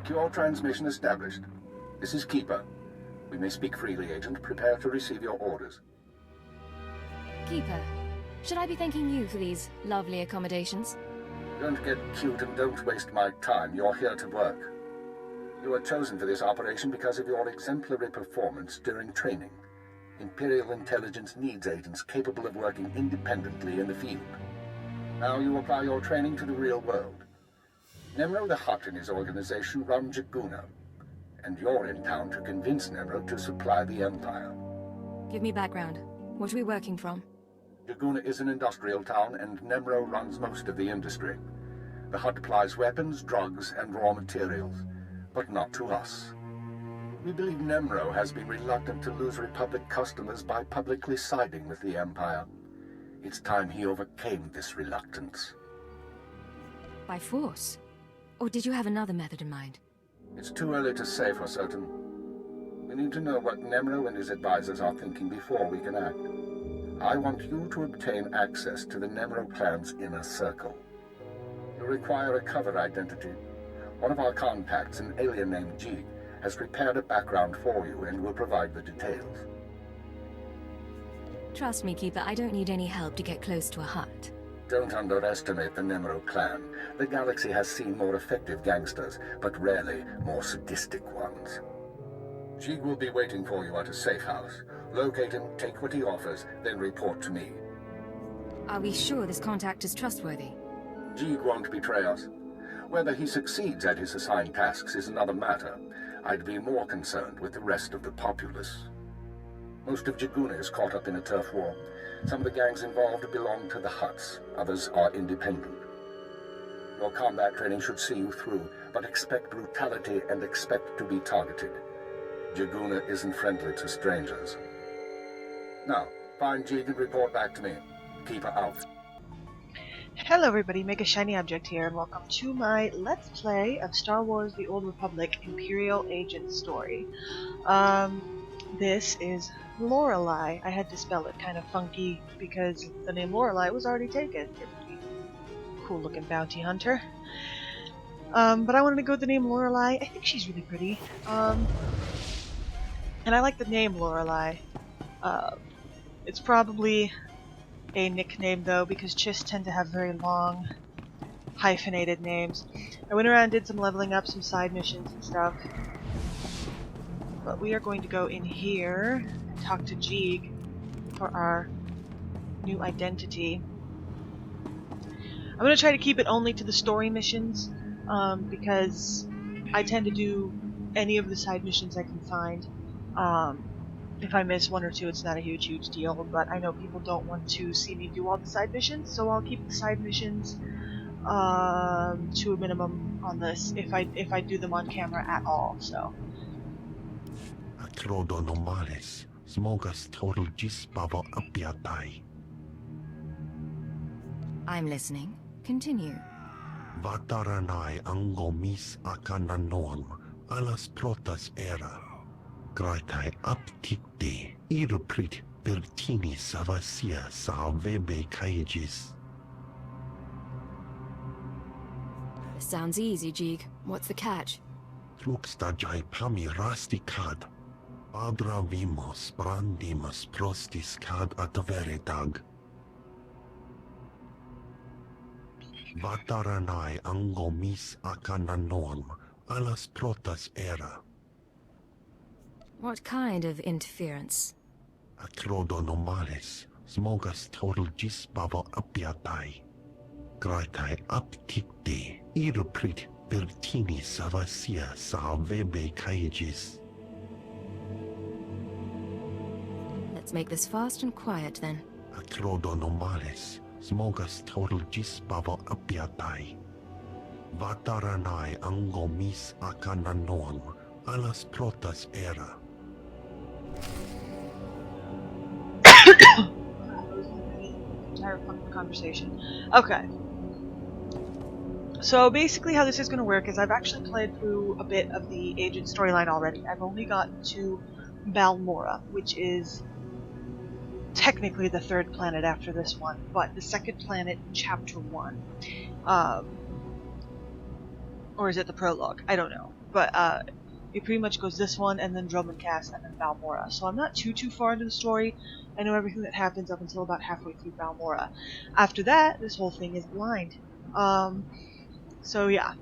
Secure transmission established. This is Keeper. We may speak freely, Agent. Prepare to receive your orders. Keeper, should I be thanking you for these lovely accommodations? Don't get cute and don't waste my time. You're here to work. You were chosen for this operation because of your exemplary performance during training. Imperial Intelligence needs agents capable of working independently in the field. Now you apply your training to the real world. Nemro the Hutt and his organization run Jaguna, and you're in town to convince Nemro to supply the Empire. Give me background. What are we working from? Jaguna is an industrial town, and Nemro runs most of the industry. The Hutt applies weapons, drugs, and raw materials, but not to us. We believe Nemro has been reluctant to lose Republic customers by publicly siding with the Empire. It's time he overcame this reluctance. By force? Or did you have another method in mind? It's too early to say for certain. We need to know what Nemro and his advisors are thinking before we can act. I want you to obtain access to the Nemro clan's inner circle. You'll require a cover identity. One of our contacts, an alien named Jig, has prepared a background for you and will provide the details. Trust me, Keeper, I don't need any help to get close to a Hutt. Don't underestimate the Nemro clan. The galaxy has seen more effective gangsters, but rarely more sadistic ones. Jig will be waiting for you at a safe house. Locate him, take what he offers, then report to me. Are we sure this contact is trustworthy? Jig won't betray us. Whether he succeeds at his assigned tasks is another matter. I'd be more concerned with the rest of the populace. Most of Jaguna is caught up in a turf war. Some of the gangs involved belong to the Hutts. Others are independent. Your combat training should see you through, but expect brutality and expect to be targeted. Jaguna isn't friendly to strangers. Now, find Jig and report back to me. Keep her out. Hello everybody, Mega Shiny Object here, and welcome to my Let's Play of Star Wars The Old Republic Imperial Agent story. This is Lorelei. I had to spell it kind of funky because the name Lorelei was already taken. Cool looking bounty hunter. But I wanted to go with the name Lorelei. I think she's really pretty. And I like the name Lorelei. It's probably a nickname though, because Chiss tend to have very long, hyphenated names. I went around and did some leveling up, some side missions and stuff. But we are going to go in here and talk to Jig for our new identity. I'm going to try to keep it only to the story missions, because I tend to do any of the side missions I can find. If I miss one or two, it's not a huge deal, but I know people don't want to see me do all the side missions, so I'll keep the side missions to a minimum on this, if I do them on camera at all, so. I'm listening. Continue. Vataranai angomis akananoam alas protas era. Graitai aptikte iruprit pertini savasia salvebe kaigis. Sounds easy, Jig. What's the catch? Luxtajai pami rasticad. Abra vimos brandimus prostis cad adveretag. Vataranai angomis akananoam alas protas era. What kind of interference? Acrodonomales, smogas total gisbavo apiatai. Graitai aptikte, iruprit pertini savasia salvebe kaigis. Let's make this fast and quiet then. Acrodonomales, smogas total gisbavo apiatai. Vataranai angomis akananoam, alas protas era. Conversation. Okay. So basically how this is going to work is I've actually played through a bit of the agent storyline already. I've only gotten to Balmora, which is technically the third planet after this one, but the second planet in Chapter 1. Or is it the prologue? I don't know. but it pretty much goes this one, and then Drummond Cass, and then Balmora. So I'm not too far into the story. I know everything that happens up until about halfway through Balmora. After that, this whole thing is blind. So yeah.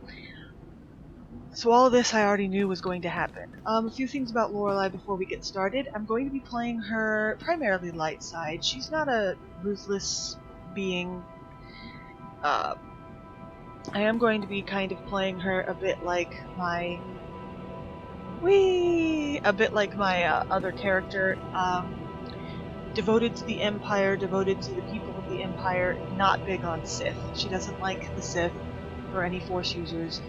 So all of this I already knew was going to happen. A few things about Lorelei before we get started. I'm going to be playing her primarily light side. She's not a ruthless being. I am going to be kind of playing her a bit like my other character. Devoted to the Empire, devoted to the people of the Empire, not big on Sith. She doesn't like the Sith or any Force users.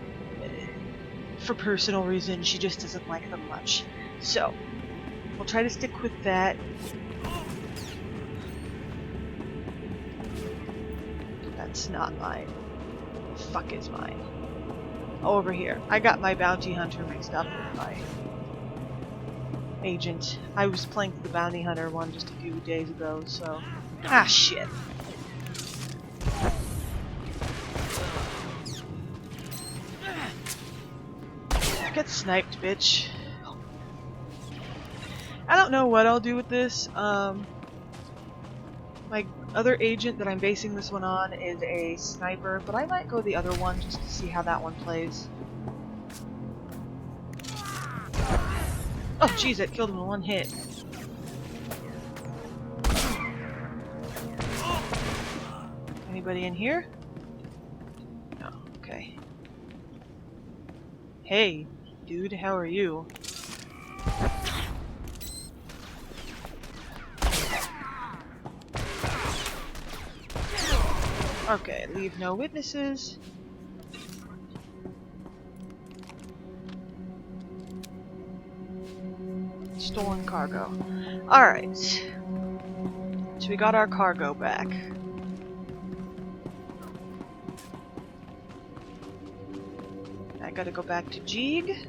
For personal reasons, she just doesn't like them much. So, we'll try to stick with that. That's not mine. Fuck is mine. Over here. I got my bounty hunter mixed up with my agent. I was playing the bounty hunter one just a few days ago, so... Ah, shit. Get sniped, bitch. I don't know what I'll do with this. My other agent that I'm basing this one on is a sniper, but I might go the other one just to see how that one plays. Oh jeez, it killed him in one hit. Anybody in here? No, okay. Hey, dude, how are you? Okay, leave no witnesses. Stolen cargo. Alright. So we got our cargo back. I gotta go back to Jeeg.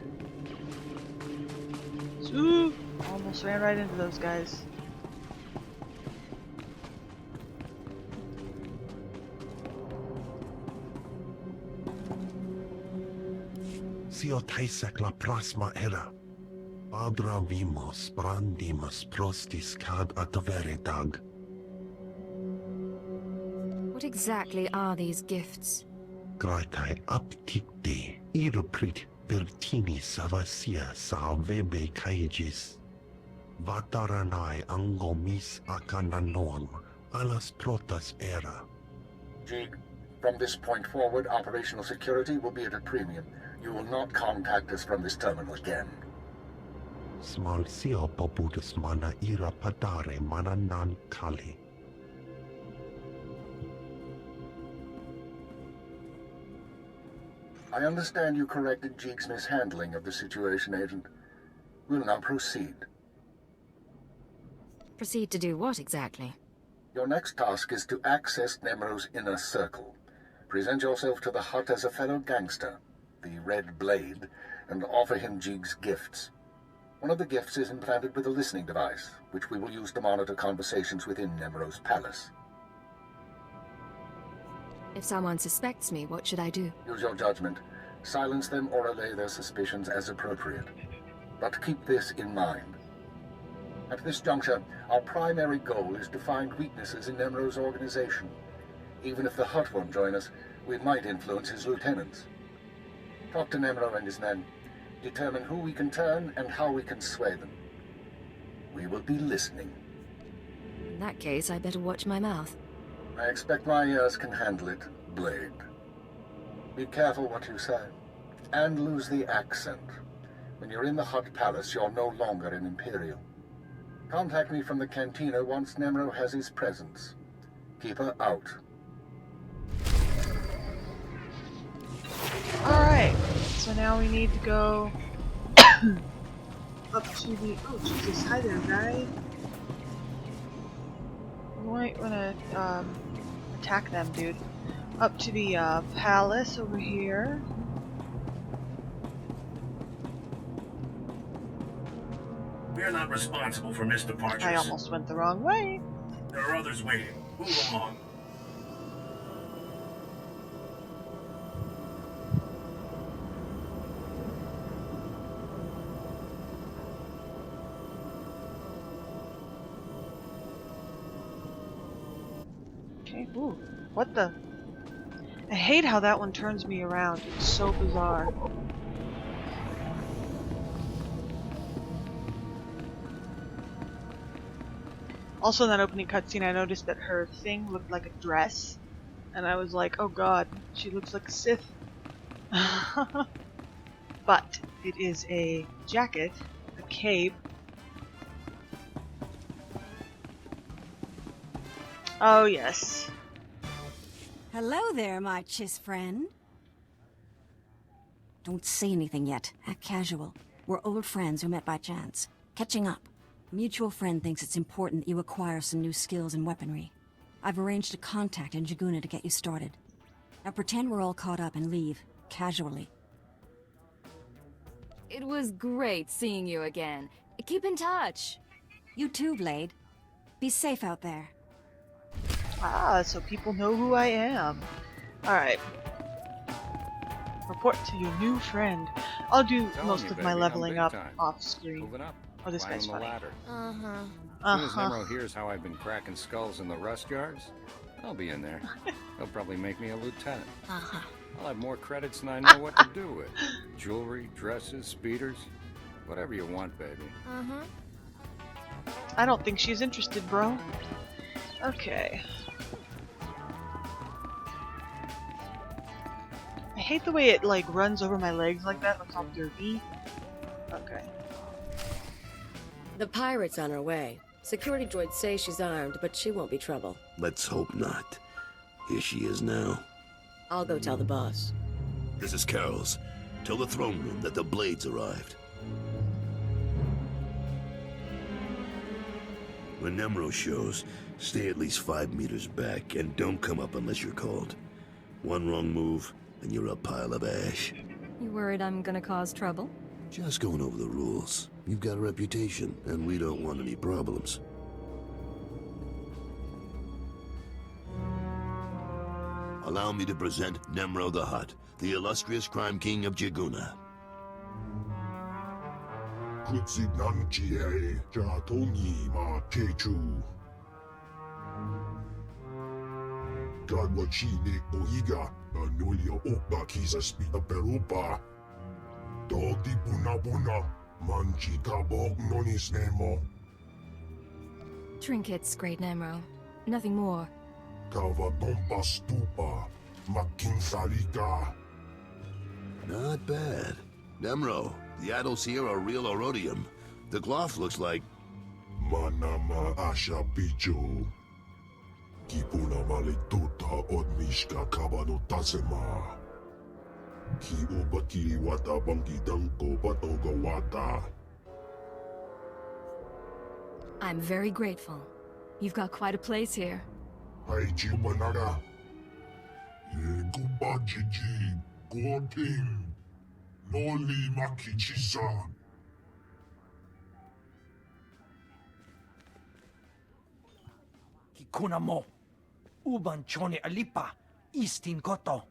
Ooh, almost ran right into those guys. Sio taisek la prasma era. Adra vimos brandimus prostis cad ataveretag. What exactly are these gifts? Gratai apticte iruprit pertini savasia sa vebe caegis. Vataranai angomis acananoam alas protas era. Jeeg, from this point forward, operational security will be at a premium. You will not contact us from this terminal again. Smal sio poputus mana ira padare mana nan kali. I understand you corrected Jeeg's mishandling of the situation, Agent. We'll now proceed. Proceed to do what exactly? Your next task is to access Nemro's inner circle. Present yourself to the hut as a fellow gangster, the Red Blade, and offer him Jeeg's gifts. One of the gifts is implanted with a listening device, which we will use to monitor conversations within Nemro's palace. If someone suspects me, what should I do? Use your judgment. Silence them or allay their suspicions as appropriate. But keep this in mind. At this juncture, our primary goal is to find weaknesses in Nemro's organization. Even if the Hutt won't join us, we might influence his lieutenants. Talk to Nemro and his men. Determine who we can turn and how we can sway them. We will be listening. In that case, I better watch my mouth. I expect my ears can handle it, Blade. Be careful what you say, and lose the accent. When you're in the Hutt Palace, you're no longer an Imperial. Contact me from the cantina once Nemro has his presence. Keep her out. Alright, so now we need to go up to the... Oh, Jesus, hi there, guy. We might want to attack them, dude. Up to the palace over here. We are not responsible for missed departures. I almost went the wrong way. There are others waiting. Move along. Okay. Ooh. What the? I hate how that one turns me around. It's so bizarre. Also in that opening cutscene, I noticed that her thing looked like a dress. And I was like, oh god, she looks like a Sith. But it is a jacket, a cape. Oh yes. Hello there, my chiss friend. Don't say anything yet. Act casual. We're old friends who met by chance. Catching up. A mutual friend thinks it's important that you acquire some new skills and weaponry. I've arranged a contact in Jaguna to get you started. Now pretend we're all caught up and leave. Casually. It was great seeing you again. Keep in touch. You too, Blade. Be safe out there. Ah, so people know who I am. Alright. Report to your new friend. I'll do most of my leveling up off screen. Moving up. Oh, this guy's funny. Ladder. Uh-huh. As soon as Nemro hears how I've been cracking skulls in the rust yards, I'll be in there. They'll probably make me a lieutenant. Uh-huh. I'll have more credits than I know what to do with. Jewelry, dresses, speeders, whatever you want, baby. Uh-huh. I don't think she's interested, bro. Okay. I hate the way it like runs over my legs like that. Looks all derpy. Okay. The pirate's on her way. Security droids say she's armed, but she won't be trouble. Let's hope not. Here she is now. I'll go tell the boss. This is Carol's. Tell the throne room that the Blades arrived. When Nemro shows, stay at least 5 meters back and don't come up unless you're called. One wrong move, and you're a pile of ash. You worried I'm gonna cause trouble? Just going over the rules. You've got a reputation, and we don't want any problems. Allow me to present Nemro the Hutt, the illustrious crime king of Jaguna. Trinkets, Great Nemro. Nothing more. Not bad. Nemro, the idols here are real Orodium. The cloth looks like... Manama Asha Picho. Kipuna Malituta Odmishka Kabano Tasema. Ki Ubaki Wata Bangi Danko Patoga Wata. I'm very grateful. You've got quite a place here. Haiji Banada. Yeguba Jiji. Gorking. Noli Makichisa. Kikuna mo. Uban chone alipa. Istin koto.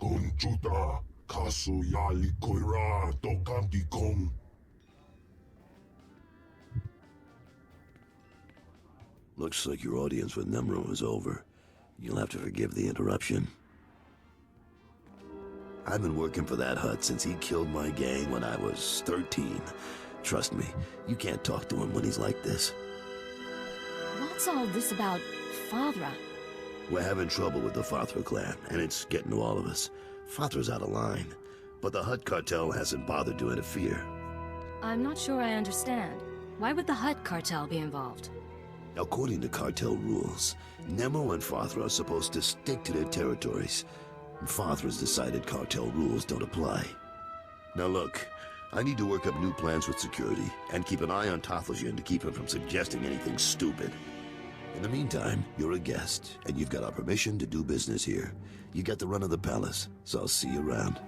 Conchuta. Kasu Yali Koira. Tokanti Kong. Looks like your audience with Nemro is over. You'll have to forgive the interruption. I've been working for that Hutt since he killed my gang when I was 13. Trust me, you can't talk to him when he's like this. What's all this about Fathra? We're having trouble with the Fathra clan, and it's getting to all of us. Fathra's out of line, but the Hutt cartel hasn't bothered to interfere. I'm not sure I understand. Why would the Hutt cartel be involved? According to cartel rules, Nemo and Fathra are supposed to stick to their territories. Fathra's decided cartel rules don't apply. Now look, I need to work up new plans with security, and keep an eye on Tothosian to keep him from suggesting anything stupid. In the meantime, you're a guest, and you've got our permission to do business here. You got the run of the palace, so I'll see you around.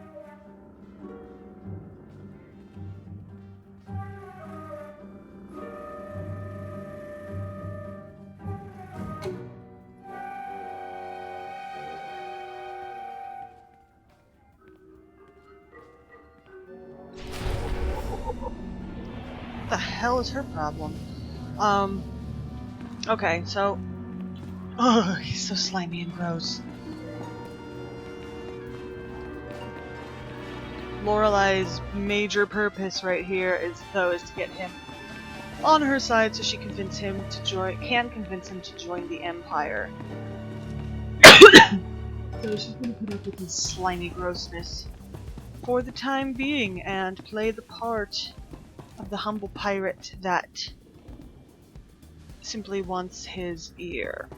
the hell is her problem? Okay, so... Oh, he's so slimy and gross. Lorelai's major purpose right here is to get him on her side so she can convince him to join the Empire. So she's gonna put up with his slimy grossness for the time being and play the part of the humble pirate that simply wants his ear.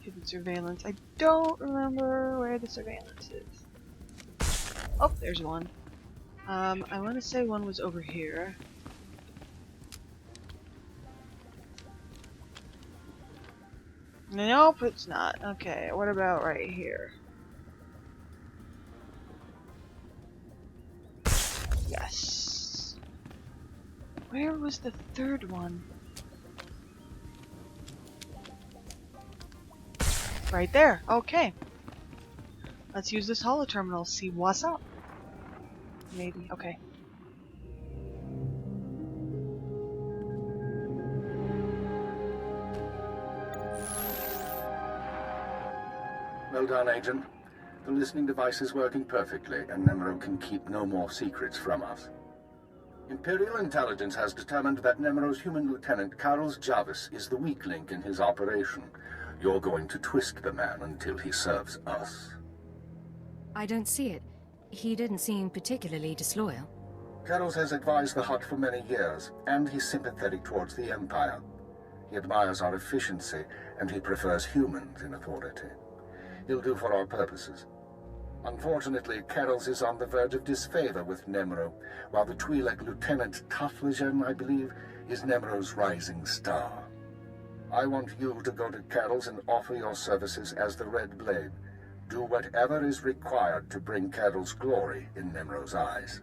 Hidden surveillance. I don't remember where the surveillance is. Oh, there's one. I want to say one was over here. Nope, it's not. Okay, what about right here? Yes. Where was the third one? Right there. Okay. Let's use this holoterminal, see what's up. Maybe. Okay. Well done, Agent. The listening device is working perfectly, and Nemro can keep no more secrets from us. Imperial Intelligence has determined that Nemro's human lieutenant, Carlos Jarvis, is the weak link in his operation. You're going to twist the man until he serves us. I don't see it. He didn't seem particularly disloyal. Carlos has advised the Hutt for many years, and he's sympathetic towards the Empire. He admires our efficiency, and he prefers humans in authority. He'll do for our purposes. Unfortunately, Carlos is on the verge of disfavor with Nemro, while the Twi'lek Lieutenant Taflagen, I believe, is Nemro's rising star. I want you to go to Carlos and offer your services as the Red Blade. Do whatever is required to bring Carol's glory in Nemro's eyes.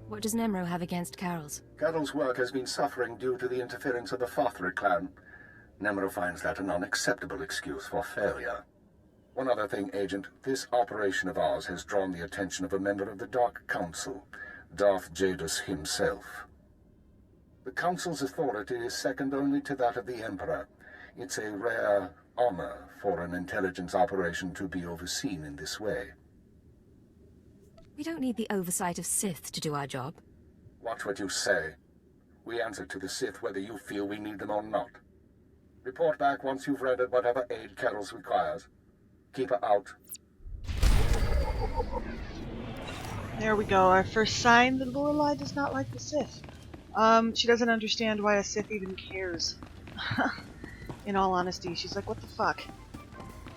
What does Nemro have against Carol's? Carol's work has been suffering due to the interference of the Fothra clan. Nemro finds that an unacceptable excuse for failure. One other thing, Agent. This operation of ours has drawn the attention of a member of the Dark Council, Darth Jadus himself. The Council's authority is second only to that of the Emperor. It's a rare honor for an intelligence operation to be overseen in this way. We don't need the oversight of Sith to do our job. Watch what you say. We answer to the Sith whether you feel we need them or not. Report back once you've rendered whatever aid Carol's requires. Keep her out. There we go, our first sign that Lorelai does not like the Sith. She doesn't understand why a Sith even cares. In all honesty, she's like, what the fuck?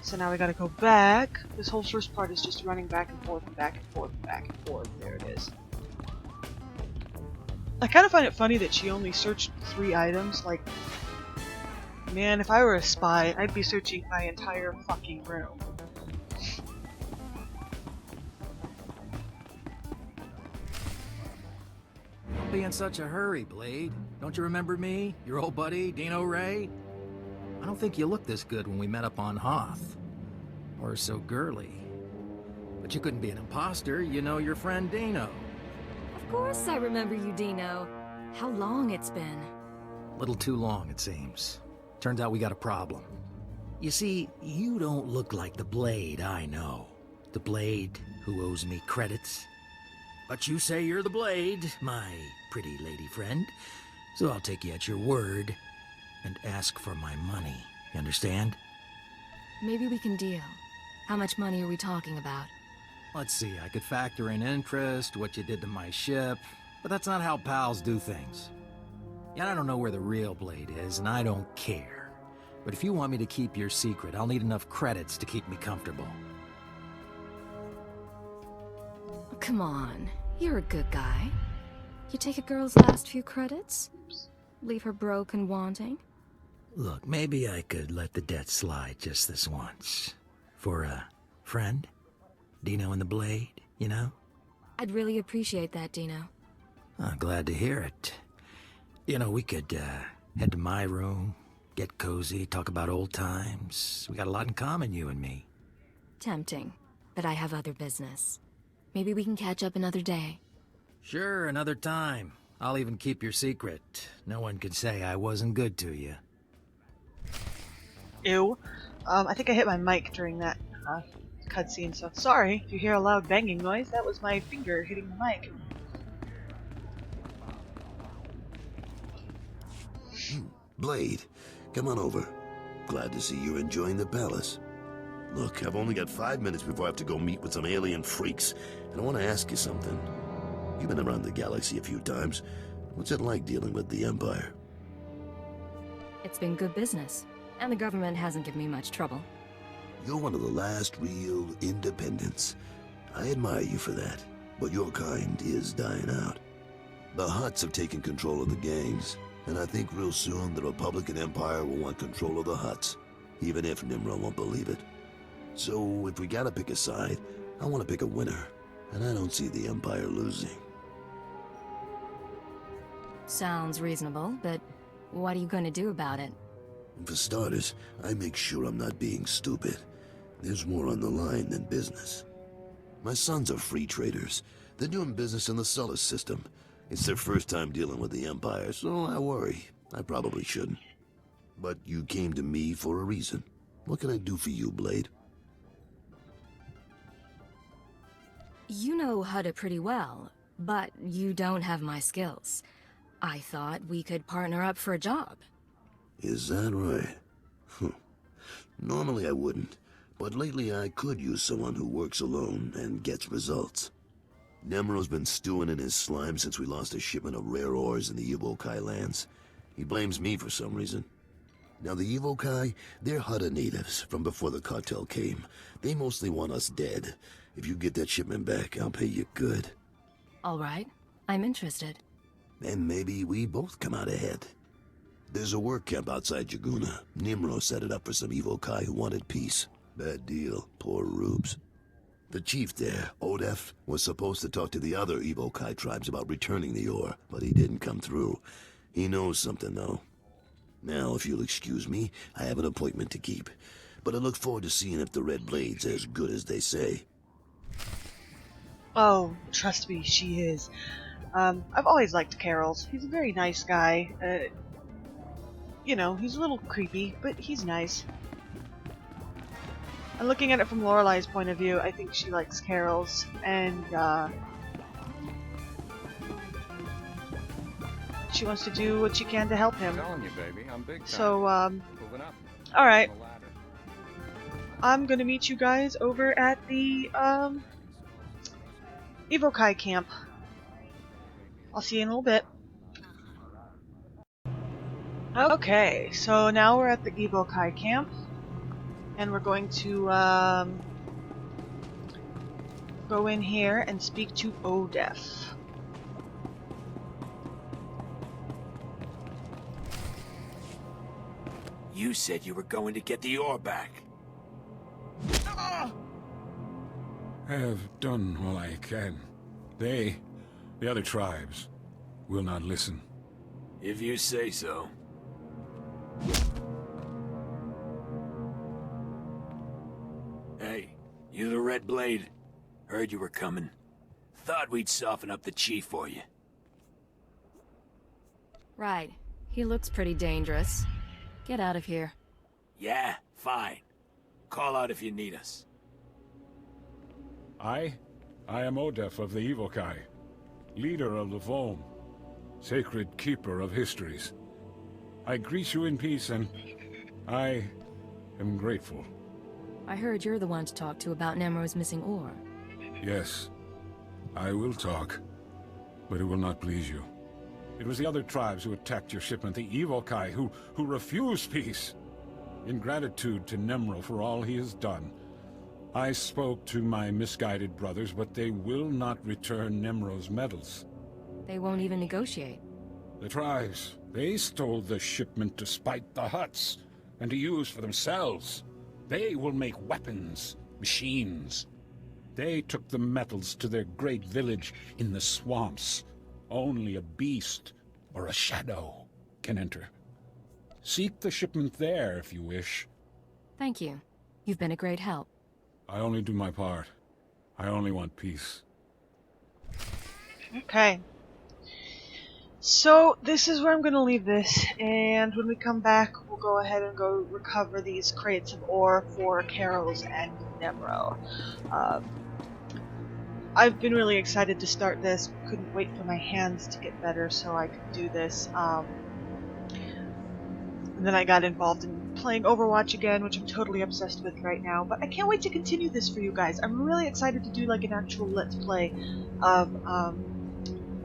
So now we gotta go back. This whole first part is just running back and forth and back and forth and back and forth. There it is. I kind of find it funny that she only searched 3 items. Like, man, if I were a spy, I'd be searching my entire fucking room. Don't be in such a hurry, Blade. Don't you remember me? Your old buddy, Dino Ray? I don't think you looked this good when we met up on Hoth. Or so girly. But you couldn't be an imposter, you know your friend Dino. Of course I remember you, Dino. How long it's been. A little too long, it seems. Turns out we got a problem. You see, you don't look like the Blade I know. The Blade who owes me credits. But you say you're the Blade, my pretty lady friend. So I'll take you at your word and ask for my money. You understand? Maybe we can deal. How much money are we talking about? Let's see, I could factor in interest, what you did to my ship, but that's not how pals do things. And I don't know where the real Blade is, and I don't care. But if you want me to keep your secret, I'll need enough credits to keep me comfortable. Come on, you're a good guy. You take a girl's last few credits? Leave her broke and wanting? Look, maybe I could let the debt slide just this once. For a friend? Dino and the Blade, you know? I'd really appreciate that, Dino. I'm glad to hear it. You know, we could head to my room, get cozy, talk about old times. We got a lot in common, you and me. Tempting, but I have other business. Maybe we can catch up another day. Sure, another time. I'll even keep your secret. No one could say I wasn't good to you. Ew. I think I hit my mic during that cutscene, so sorry if you hear a loud banging noise. That was my finger hitting the mic. Blade, come on over. Glad to see you're enjoying the palace. Look, I've only got 5 minutes before I have to go meet with some alien freaks, and I want to ask you something. You've been around the galaxy a few times. What's it like dealing with the Empire? It's been good business, and the government hasn't given me much trouble. You're one of the last real independents. I admire you for that, but your kind is dying out. The Hutts have taken control of the gangs, and I think real soon the Republic and Empire will want control of the Hutts, even if Nimro won't believe it. So, if we gotta pick a side, I want to pick a winner, and I don't see the Empire losing. Sounds reasonable, but what are you going to do about it? For starters, I make sure I'm not being stupid. There's more on the line than business. My sons are free traders. They're doing business in the solar system. It's their first time dealing with the Empire, so I worry. I probably shouldn't. But you came to me for a reason. What can I do for you, Blade? You know Hutta pretty well, but you don't have my skills. I thought we could partner up for a job. Is that right? Normally I wouldn't, but lately I could use someone who works alone and gets results. Nemro's been stewing in his slime since we lost a shipment of rare ores in the Evokai lands. He blames me for some reason. Now the Evokai, they're Hutta natives from before the cartel came. They mostly want us dead. If you get that shipment back, I'll pay you good. All right, I'm interested. Then maybe we both come out ahead. There's a work camp outside Jaguna. Nimro set it up for some Evokai who wanted peace. Bad deal, poor rubes. The chief there, Odef, was supposed to talk to the other Evokai tribes about returning the ore, but he didn't come through. He knows something, though. Now, if you'll excuse me, I have an appointment to keep. But I look forward to seeing if the Red Blade's as good as they say. Oh, trust me, she is. I've always liked Carol's. He's a very nice guy. You know, he's a little creepy, but he's nice. And looking at it from Lorelai's point of view, I think she likes Carol's, and she wants to do what she can to help him. I'm telling you, baby, I'm big time. So, moving up. alright. I'm gonna meet you guys over at the, Evokai camp. I'll see you in a little bit. Okay, so now we're at the Evokai camp, and we're going to go in here and speak to Odef. You said you were going to get the ore back. I have done all I can. They, the other tribes, will not listen. If you say so. Hey, you the Red Blade? Heard you were coming. Thought we'd soften up the chief for you. Right. He looks pretty dangerous. Get out of here. Yeah, fine. Call out if you need us. I am Odef of the Evokai, leader of the Foam, sacred keeper of histories. I greet you in peace, and I am grateful. I heard you're the one to talk to about Nemro's missing ore. Yes, I will talk, but it will not please you. It was the other tribes who attacked your shipment, the Evokai, who refused peace. In gratitude to Nemro for all he has done, I spoke to my misguided brothers, but they will not return Nemro's medals. They won't even negotiate. The tribes, they stole the shipment to spite the Hutts, and to use for themselves. They will make weapons, machines. They took the metals to their great village in the swamps. Only a beast or a shadow can enter. Seek the shipment there if you wish. Thank you. You've been a great help. I only do my part. I only want peace. Okay. So, this is where I'm going to leave this, and when we come back, we'll go ahead and go recover these crates of ore for Carols and Nemro. I've been really excited to start this. Couldn't wait for my hands to get better so I could do this. And then I got involved in playing Overwatch again, which I'm totally obsessed with right now. But I can't wait to continue this for you guys. I'm really excited to do like an actual Let's Play of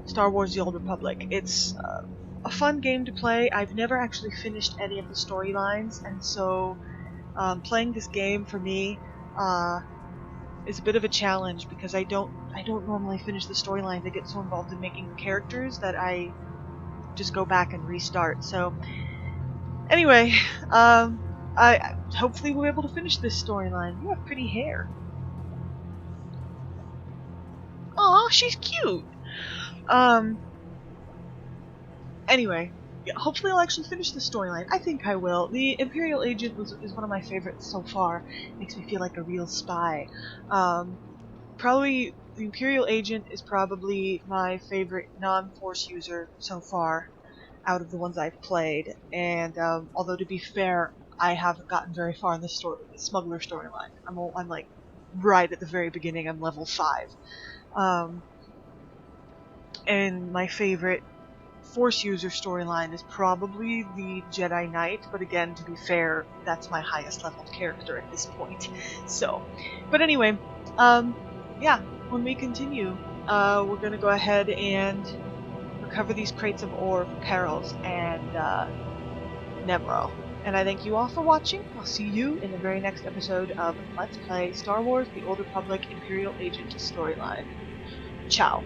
Star Wars: The Old Republic. It's a fun game to play. I've never actually finished any of the storylines, and so playing this game for me is a bit of a challenge because I don't normally finish the storylines. I get so involved in making the characters that I just go back and restart. So anyway, I hopefully we'll be able to finish this storyline. You have pretty hair. Aw, she's cute. Anyway, yeah, hopefully I'll actually finish the storyline. I think I will. The Imperial Agent is one of my favorites so far. Makes me feel like a real spy. Probably the Imperial Agent is probably my favorite non-Force user so far out of the ones I've played. And although to be fair, I haven't gotten very far in the smuggler storyline. I'm like right at the very beginning. I'm level 5. And my favorite Force user storyline is probably the Jedi Knight, but again, to be fair, that's my highest leveled character at this point. So, but anyway, yeah, when we continue, we're gonna go ahead and recover these crates of ore for Carols and Nemro. And I thank you all for watching. I'll see you in the very next episode of Let's Play Star Wars: The Old Republic Imperial Agent storyline. Ciao.